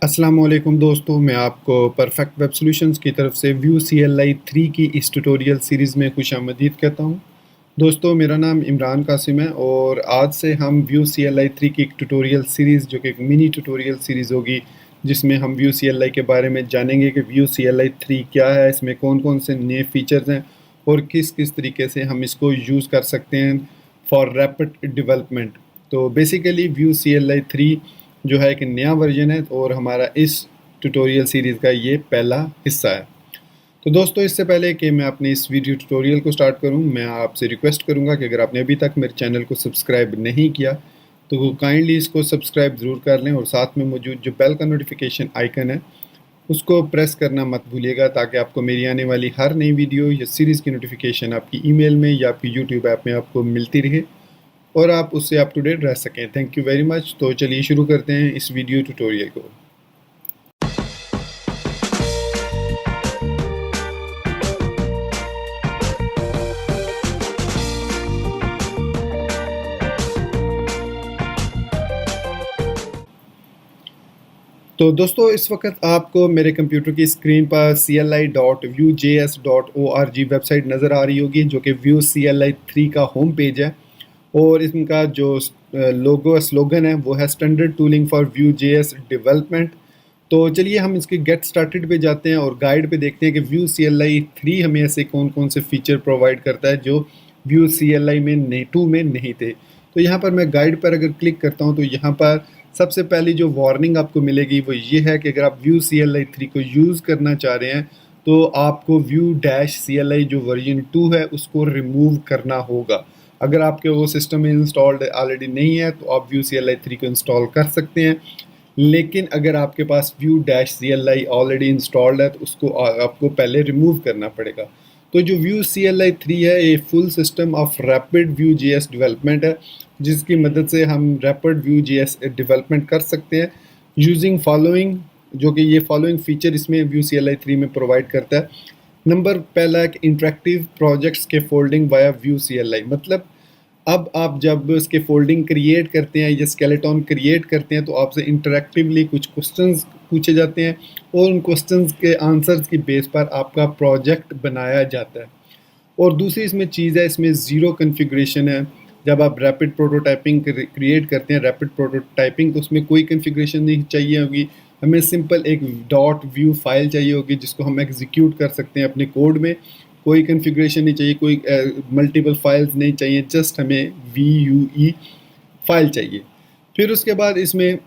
अस्सलाम वालेकुम दोस्तों, मैं आपको परफेक्ट वेब सॉल्यूशंस की तरफ से व्यू CLI 3 की इस ट्यूटोरियल सीरीज़ में खुशामदीद कहता हूं। दोस्तों, मेरा नाम इमरान कासिम है और आज से हम व्यू CLI 3 की एक ट्यूटोरियल सीरीज़ जो कि एक मिनी ट्यूटोरियल सीरीज़ होगी, जिसमें हम व्यू CLI के बारे में जानेंगे कि व्यू CLI 3 क्या है, इसमें कौन-कौन से नए फीचर्स हैं और किस-किस तरीके से हम इसको यूज़ कर सकते हैं फॉर रैपिड डेवलपमेंट। तो बेसिकली व्यू CLI 3 जो है एक नया वर्जन है और हमारा इस ट्यूटोरियल सीरीज़ का ये पहला हिस्सा है। तो दोस्तों, इससे पहले कि मैं अपने इस वीडियो ट्यूटोरियल को स्टार्ट करूं, मैं आपसे रिक्वेस्ट करूंगा कि अगर आपने अभी तक मेरे चैनल को सब्सक्राइब नहीं किया तो काइंडली इसको सब्सक्राइब ज़रूर कर लें और साथ में मौजूद जो बेल का नोटिफिकेशन आइकन है उसको प्रेस करना मत भूलिएगा, ताकि आपको मेरी आने वाली हर नई वीडियो या सीरीज़ की नोटिफिकेशन आपकी ईमेल में या आपकी यूट्यूब ऐप में आपको मिलती रहे और आप उससे अप टू डेट रह सकें। Thank you very much. तो चलिए शुरू करते हैं इस वीडियो ट्यूटोरियल को। तो दोस्तों, इस वक्त आपको मेरे कंप्यूटर की स्क्रीन पर cli.vuejs.org वेबसाइट नज़र आ रही होगी, जो कि व्यू CLI 3 का होम पेज है और इनका जो लोगो स्लोगन है वो है standard tooling for Vue.js development. तो चलिए हम इसके गेट स्टार्टेड पे जाते हैं और गाइड पे देखते हैं कि व्यू CLI 3 हमें ऐसे कौन कौन से फीचर प्रोवाइड करता है जो व्यू CLI में 2 में नहीं थे। तो यहाँ पर मैं गाइड पर अगर क्लिक करता हूँ तो यहाँ पर सबसे पहली जो वार्निंग आपको मिलेगी वो ये है कि अगर आप व्यू CLI 3 को यूज़ करना चाह रहे हैं तो आपको Vue-CLI जो वर्जन 2 है उसको रिमूव करना होगा। अगर आपके वो सिस्टम में इंस्टॉल्ड ऑलरेडी नहीं है तो आप व्यू CLI 3 को इंस्टॉल कर सकते हैं, लेकिन अगर आपके पास Vue-CLI ऑलरेडी इंस्टॉल्ड है तो उसको आपको पहले रिमूव करना पड़ेगा। तो जो व्यू CLI 3 है ये full system of rapid Vue.js development है, जिसकी मदद से हम रैपिड Vue.js डेवलपमेंट कर सकते हैं यूजिंग फॉलोइंग, जो कि ये फॉलोइंग फीचर इसमें व्यू CLI 3 में प्रोवाइड करता है। नंबर पहला है कि इंटरेक्टिव प्रोजेक्ट्स के फोल्डिंग वाया व्यू CLI। मतलब अब आप जब इसके फोल्डिंग क्रिएट करते हैं या स्केलेटन क्रिएट करते हैं तो आपसे इंटरेक्टिवली कुछ क्वेश्चंस पूछे जाते हैं और उन क्वेश्चंस के आंसर्स की बेस पर आपका प्रोजेक्ट बनाया जाता है। और दूसरी इसमें चीज़ है, इसमें ज़ीरो कन्फिग्रेशन है। जब आप रैपिड प्रोटोटाइपिंग क्रिएट करते हैं रैपिड प्रोटोटाइपिंग, तो उसमें कोई कन्फिग्रेशन नहीं चाहिए होगी, हमें सिंपल एक डॉट व्यू फाइल चाहिए होगी जिसको हम एग्जीक्यूट कर सकते हैं अपने कोड में। कोई कन्फिग्रेशन नहीं चाहिए, कोई मल्टीपल फाइल्स नहीं चाहिए, जस्ट हमें VUE फाइल चाहिए। फिर उसके बाद इसमें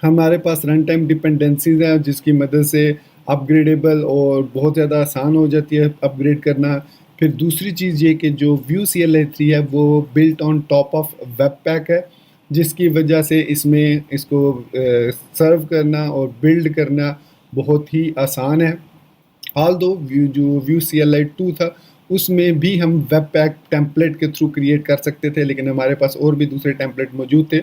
हमारे पास रन टाइम डिपेंडेंसीज हैं जिसकी मदद से अपग्रेडेबल और बहुत ज़्यादा आसान हो जाती है अपग्रेड करना। फिर दूसरी चीज़ ये कि जो व्यू CLI 3 है वो built on top of webpack है, जिसकी वजह से इसमें इसको सर्व करना और बिल्ड करना बहुत ही आसान है। ऑल दो जो व्यू CLI 2 था उसमें भी हम वेबपैक टेम्पलेट के थ्रू क्रिएट कर सकते थे, लेकिन हमारे पास और भी दूसरे टेम्पलेट मौजूद थे।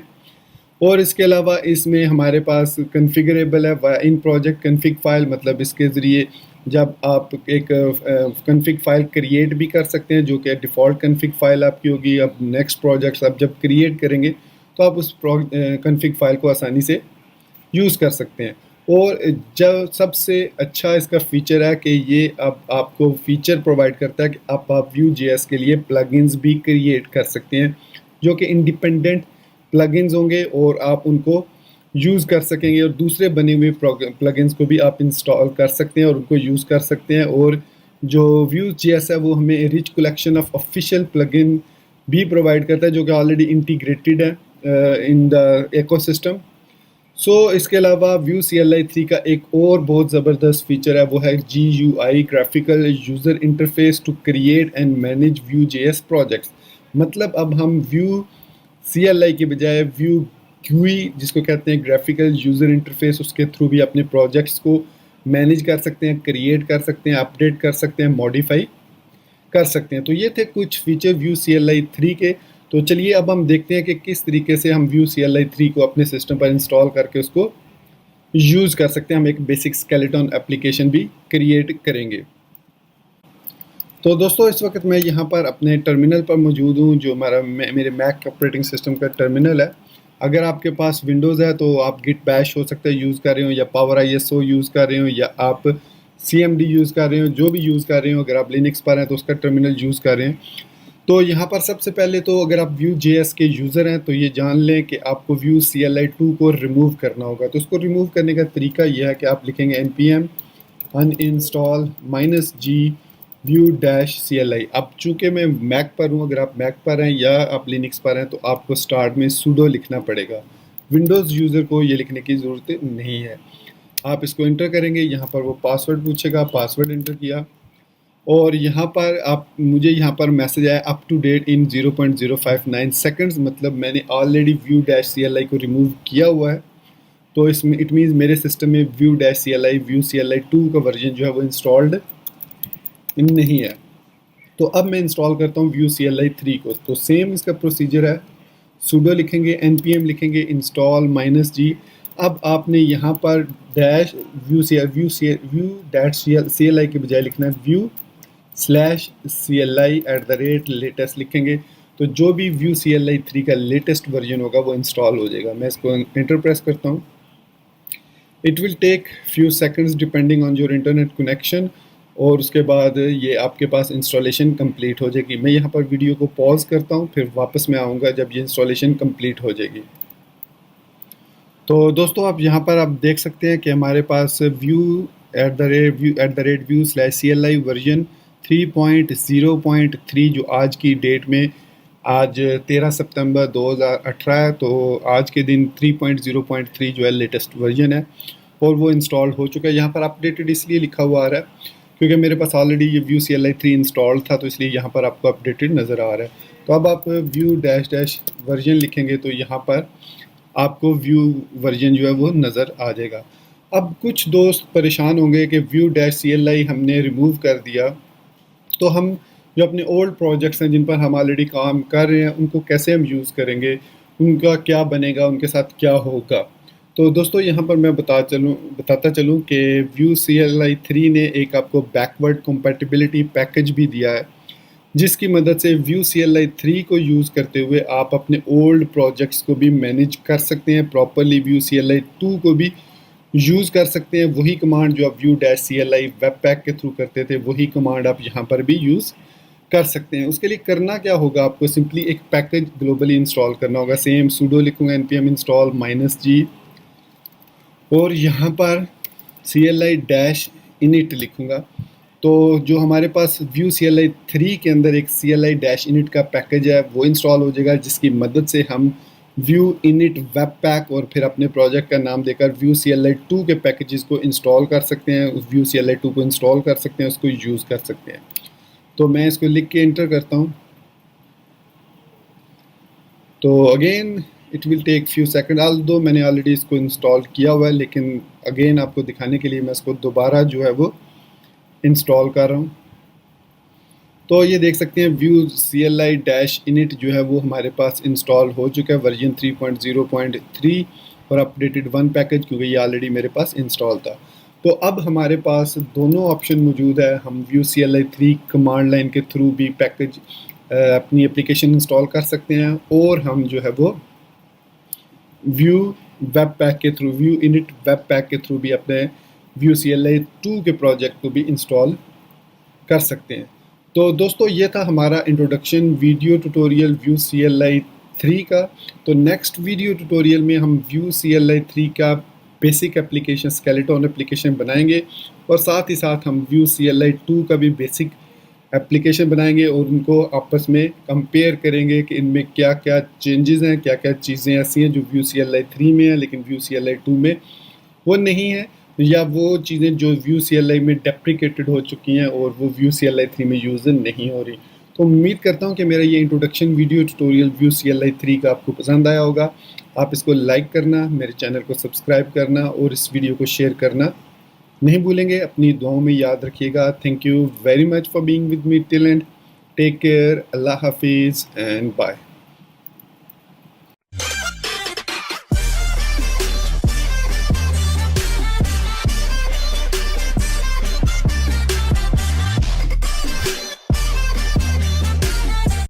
और इसके अलावा इसमें हमारे पास कन्फिगरेबल है इन प्रोजेक्ट कन्फिग फाइल। मतलब इसके ज़रिए जब आप एक कन्फिग फाइल क्रिएट भी कर सकते हैं जो कि डिफ़ॉल्ट कन्फिग फाइल आपकी होगी। अब नेक्स्ट प्रोजेक्ट्स आप जब क्रिएट करेंगे तो आप उस कन्फिग फाइल को आसानी से यूज़ कर सकते हैं। और जब सबसे अच्छा इसका फ़ीचर है कि ये अब आपको फ़ीचर प्रोवाइड करता है कि आप Vue.js के लिए प्लगइन्स भी क्रिएट कर सकते हैं, जो कि इंडिपेंडेंट प्लगइन्स होंगे और आप उनको यूज़ कर सकेंगे और दूसरे बने हुए प्लगइन्स को भी आप इंस्टॉल कर सकते हैं और उनको यूज़ कर सकते हैं। और जो Vue.js है वो हमें rich collection of official plugin भी प्रोवाइड करता है, जो कि ऑलरेडी इंटीग्रेटेड है इन द इकोसिस्टम। इसके अलावा व्यू CLI 3 का एक और बहुत ज़बरदस्त फीचर है, वो है GUI graphical user interface to create and manage Vue.js projects. मतलब अब हम व्यू CLI के बजाय व्यू GUI जिसको कहते हैं ग्राफिकल यूज़र इंटरफेस, उसके थ्रू भी अपने प्रोजेक्ट्स को मैनेज कर सकते हैं, क्रिएट कर सकते हैं, अपडेट कर सकते हैं, मॉडिफाई कर सकते हैं। तो ये थे कुछ फीचर व्यू CLI 3 के। तो चलिए अब हम देखते हैं कि किस तरीके से हम व्यू CLI 3 को अपने सिस्टम पर इंस्टॉल करके उसको यूज़ कर सकते हैं। हम एक बेसिक स्केलेटन एप्लीकेशन भी क्रिएट करेंगे। तो दोस्तों, इस वक्त मैं यहाँ पर अपने टर्मिनल पर मौजूद हूँ, जो मेरे मैक ऑपरेटिंग सिस्टम का टर्मिनल है। अगर आपके पास विंडोज़ है तो आप गिट बैश हो सकता है यूज़ कर रहे हो, या पावर ISO यूज़ कर रहे हो, या आप CMD यूज़ कर रहे हो, जो भी यूज़ कर रहे हो। अगर आप लिनक्स पर हैं तो उसका टर्मिनल यूज़ कर रहे हैं। तो यहाँ पर सबसे पहले तो अगर आप Vue.js के यूज़र हैं तो ये जान लें कि आपको Vue CLI 2 को रिमूव करना होगा। तो उसको रिमूव करने का तरीका यह है कि आप लिखेंगे npm uninstall -g Vue-CLI। अब चूँकि मैं मैक पर हूँ, अगर आप मैक पर हैं या आप लिनक्स पर हैं तो आपको स्टार्ट में sudo लिखना पड़ेगा। विंडोज़ यूज़र को ये लिखने की ज़रूरत नहीं है। आप इसको इंटर करेंगे, यहाँ पर वो पासवर्ड पूछेगा, पासवर्ड इंटर किया, और यहाँ पर मुझे यहाँ पर मैसेज आया up to date in 0.059 seconds, मतलब मैंने ऑलरेडी Vue-CLI को रिमूव किया हुआ है। तो इसमें इट मीन्स मेरे सिस्टम में Vue CLI 2 का वर्जन जो है वो इंस्टॉल्ड नहीं है। तो अब मैं इंस्टॉल करता हूँ Vue CLI 3 को। तो सेम इसका प्रोसीजर है, sudo लिखेंगे, npm लिखेंगे, install -g। अब आपने यहाँ पर डैश Vue-CLI के बजाय लिखना है Vue/CLI@latest लिखेंगे। तो जो भी Vue CLI 3 का लेटेस्ट वर्जन होगा वो इंस्टॉल हो जाएगा। मैं इसको एंटर प्रेस करता हूँ। It will take few seconds depending on your internet connection, और उसके बाद ये आपके पास इंस्टॉलेशन कंप्लीट हो जाएगी। मैं यहाँ पर वीडियो को पॉज करता हूँ, फिर वापस मैं आऊँगा जब ये इंस्टॉलेशन कंप्लीट हो जाएगी। तो दोस्तों आप यहाँ पर आप देख सकते हैं कि हमारे पास Vue/CLI वर्जन 3.0.3 जो आज की डेट में, आज 13 सितंबर 2018 है, तो आज के दिन 3.0.3 जो है लेटेस्ट वर्जन है और वो इंस्टॉल हो चुका है। यहाँ पर अपडेटेड इसलिए लिखा हुआ आ रहा है क्योंकि मेरे पास ऑलरेडी ये Vue CLI 3 इंस्टॉल था, तो इसलिए यहाँ पर आपको अपडेटेड नज़र आ रहा है। तो अब आप Vue वर्जन लिखेंगे तो यहाँ पर आपको Vue वर्जन जो है वो नज़र आ जाएगा। अब कुछ दोस्त परेशान होंगे कि Vue-CLI हमने रिमूव कर दिया, तो हम जो अपने ओल्ड प्रोजेक्ट्स हैं जिन पर हम ऑलरेडी काम कर रहे हैं उनको कैसे हम यूज़ करेंगे, उनका क्या बनेगा, उनके साथ क्या होगा। तो दोस्तों यहाँ पर मैं बताता चलूँ कि Vue CLI 3 ने एक आपको बैकवर्ड कंपैटिबिलिटी पैकेज भी दिया है, जिसकी मदद से Vue CLI 3 को यूज़ करते हुए आप अपने ओल्ड प्रोजेक्ट्स को भी मैनेज कर सकते हैं प्रॉपरली। Vue CLI 2 को भी यूज़ कर सकते हैं। वही कमांड जो आप Vue-CLI वेबपैक के थ्रू करते थे, वही कमांड आप यहाँ पर भी यूज़ कर सकते हैं। उसके लिए करना क्या होगा, आपको सिंपली एक पैकेज ग्लोबली इंस्टॉल करना होगा। सेम sudo लिखूँगा, npm install -g, और यहाँ पर CLI-init लिखूँगा। तो जो हमारे पास Vue CLI 3 के अंदर एक CLI-init का पैकेज है वो इंस्टॉल हो जाएगा, जिसकी मदद से हम Vue init वेबपैक और फिर अपने प्रोजेक्ट का नाम देकर Vue CLI 2 के पैकेजेस को इंस्टॉल कर सकते हैं, उस Vue CLI 2 को इंस्टॉल कर सकते हैं, उसको यूज़ कर सकते हैं। तो मैं इसको लिख के एंटर करता हूँ। तो again it will take few second, although मैंने ऑलरेडी इसको इंस्टॉल किया हुआ है, लेकिन अगेन आपको दिखाने के लिए मैं इसको दोबारा जो है वो इंस्टॉल कर रहा हूँ। तो ये देख सकते हैं Vue CLI-init जो है वो हमारे पास इंस्टॉल हो चुका है वर्जन 3.0.3 और अपडेटेड 1 पैकेज, क्योंकि ये ऑलरेडी मेरे पास इंस्टॉल था। तो अब हमारे पास दोनों ऑप्शन मौजूद है। हम Vue CLI 3 कमांड लाइन के थ्रू भी पैकेज अपनी एप्लीकेशन इंस्टॉल कर सकते हैं, और हम जो है वो Vue वेबपैक के थ्रू, Vue init वेबपैक के थ्रू भी अपने Vue CLI 2 के प्रोजेक्ट को भी इंस्टॉल कर सकते हैं। तो दोस्तों ये था हमारा introduction video tutorial Vue CLI 3 का। तो नेक्स्ट वीडियो ट्यूटोरियल में हम Vue CLI 3 का बेसिक एप्लीकेशन, स्केलेटन एप्लीकेशन बनाएंगे, और साथ ही साथ हम Vue CLI 2 का भी बेसिक एप्लीकेशन बनाएंगे और उनको आपस में कंपेयर करेंगे कि इनमें क्या क्या चेंजेस हैं, क्या क्या चीज़ें ऐसी हैं जो Vue CLI 3 में है लेकिन Vue CLI 2 में वो नहीं है, या वो चीज़ें जो Vue CLI में डेप्रिकेटेड हो चुकी हैं और वो Vue CLI 3 में यूज़ नहीं हो रही। तो उम्मीद करता हूँ कि मेरा ये introduction video tutorial Vue CLI 3 का आपको पसंद आया होगा। आप इसको लाइक करना, मेरे चैनल को सब्सक्राइब करना और इस वीडियो को शेयर करना नहीं भूलेंगे। अपनी दुआओं में याद रखिएगा। Thank you very much for being with me till end. Take care, अल्लाह हाफिज़ एंड बाय।